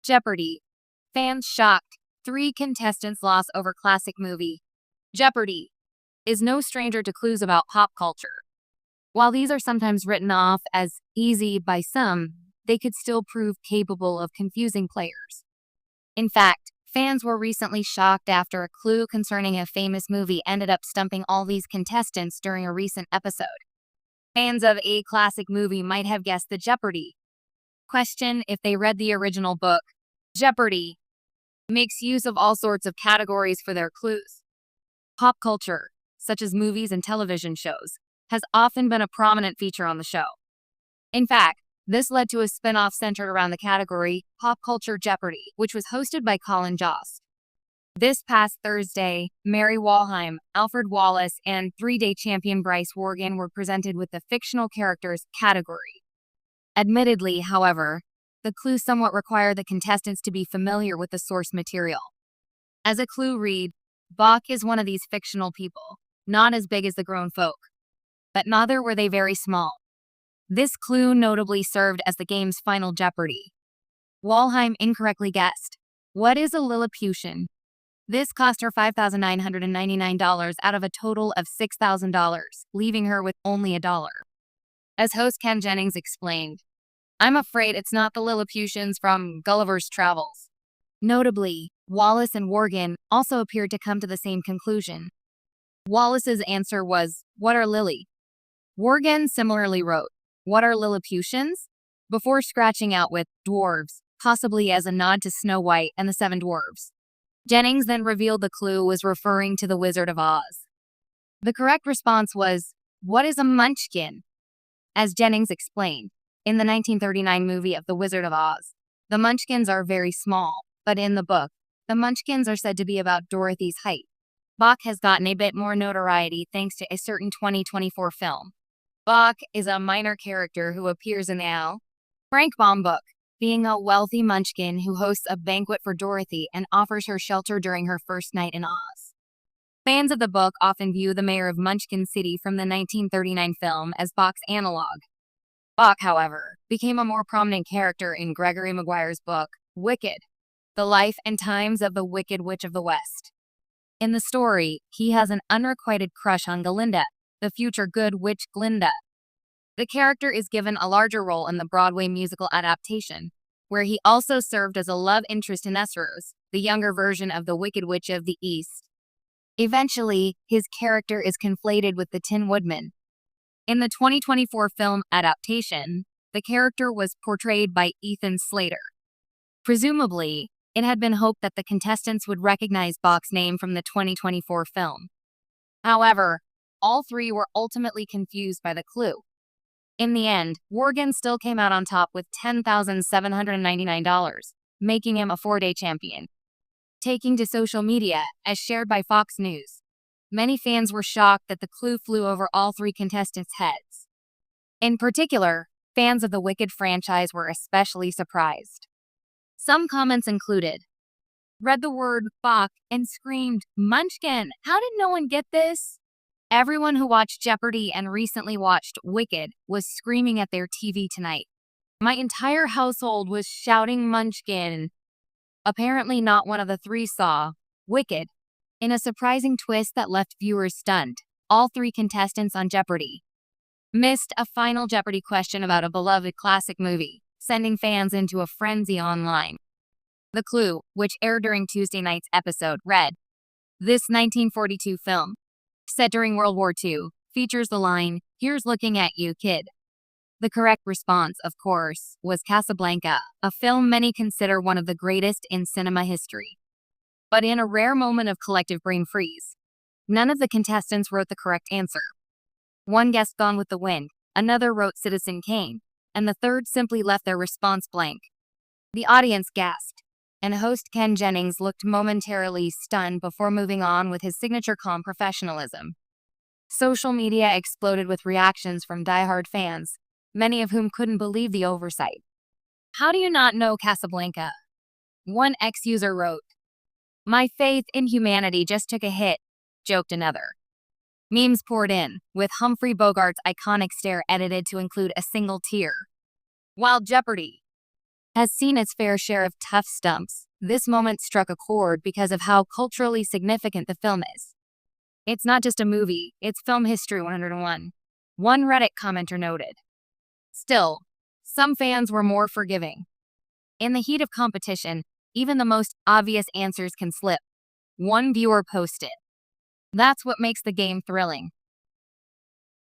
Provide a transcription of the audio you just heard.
Jeopardy! Fans shocked. 3 contestants lost over classic movie. Jeopardy! Is no stranger to clues about pop culture. While these are sometimes written off as easy by some, they could still prove capable of confusing players. In fact, fans were recently shocked after a clue concerning a famous movie ended up stumping all these contestants during a recent episode. Fans of a classic movie might have guessed the Jeopardy! Question if they read the original book. Jeopardy! Makes use of all sorts of categories for their clues. Pop culture, such as movies and television shows, has often been a prominent feature on the show. In fact, this led to a spin-off centered around the category Pop Culture Jeopardy, which was hosted by Colin Jost. This past Thursday, Mary Walheim, Alfred Wallace, and 3-day champion Bryce Worgan were presented with the fictional characters category. Admittedly, however, the clues somewhat require the contestants to be familiar with the source material. As a clue read, Bach is one of these fictional people, not as big as the grown folk. But neither were they very small. This clue notably served as the game's final Jeopardy! Walheim incorrectly guessed, what is a Lilliputian? This cost her $5,999 out of a total of $6,000, leaving her with only $1. As host Ken Jennings explained, I'm afraid it's not the Lilliputians from Gulliver's Travels. Notably, Wallace and Worgan also appeared to come to the same conclusion. Wallace's answer was, what are Lily? Worgan similarly wrote, what are Lilliputians? Before scratching out with dwarves, possibly as a nod to Snow White and the 7 Dwarves. Jennings then revealed the clue was referring to the Wizard of Oz. The correct response was, what is a munchkin? As Jennings explained, in the 1939 movie of The Wizard of Oz, the munchkins are very small, but in the book, the munchkins are said to be about Dorothy's height. Bach has gotten a bit more notoriety thanks to a certain 2024 film. Bach is a minor character who appears in the Al Frank Baum book, being a wealthy munchkin who hosts a banquet for Dorothy and offers her shelter during her first night in Oz. Fans of the book often view the mayor of Munchkin City from the 1939 film as Bach's analog. Bach, however, became a more prominent character in Gregory Maguire's book, Wicked, The Life and Times of the Wicked Witch of the West. In the story, he has an unrequited crush on Galinda, the future good witch Glinda. The character is given a larger role in the Broadway musical adaptation, where he also served as a love interest in Esrose, the younger version of the Wicked Witch of the East. Eventually, his character is conflated with the Tin Woodman. In the 2024 film adaptation, the character was portrayed by Ethan Slater. Presumably, it had been hoped that the contestants would recognize Bach's name from the 2024 film. However, all 3 were ultimately confused by the clue. In the end, Worgan still came out on top with $10,799, making him a 4-day champion. Taking to social media, as shared by Fox News, many fans were shocked that the clue flew over all 3 contestants' heads. In particular, fans of the Wicked franchise were especially surprised. Some comments included, read the word Bach and screamed, Munchkin, how did no one get this? Everyone who watched Jeopardy and recently watched Wicked was screaming at their TV tonight. My entire household was shouting Munchkin. Apparently not one of the 3 saw Wicked. In a surprising twist that left viewers stunned, all 3 contestants on Jeopardy missed a final Jeopardy question about a beloved classic movie, sending fans into a frenzy online. The clue, which aired during Tuesday night's episode, read, this 1942 film, set during World War II, features the line, here's looking at you, kid. The correct response, of course, was Casablanca, a film many consider one of the greatest in cinema history. But in a rare moment of collective brain freeze, none of the contestants wrote the correct answer. One guessed Gone with the Wind, another wrote Citizen Kane, and the third simply left their response blank. The audience gasped, and host Ken Jennings looked momentarily stunned before moving on with his signature calm professionalism. Social media exploded with reactions from diehard fans, many of whom couldn't believe the oversight. How do you not know Casablanca? One ex-user wrote, my faith in humanity just took a hit, joked another. Memes poured in, with Humphrey Bogart's iconic stare edited to include a single tear. While Jeopardy! has seen its fair share of tough stumps. This moment struck a chord because of how culturally significant the film is. It's not just a movie, it's film history 101. One Reddit commenter noted. Still, some fans were more forgiving. In the heat of competition, even the most obvious answers can slip. One viewer posted, "That's what makes the game thrilling.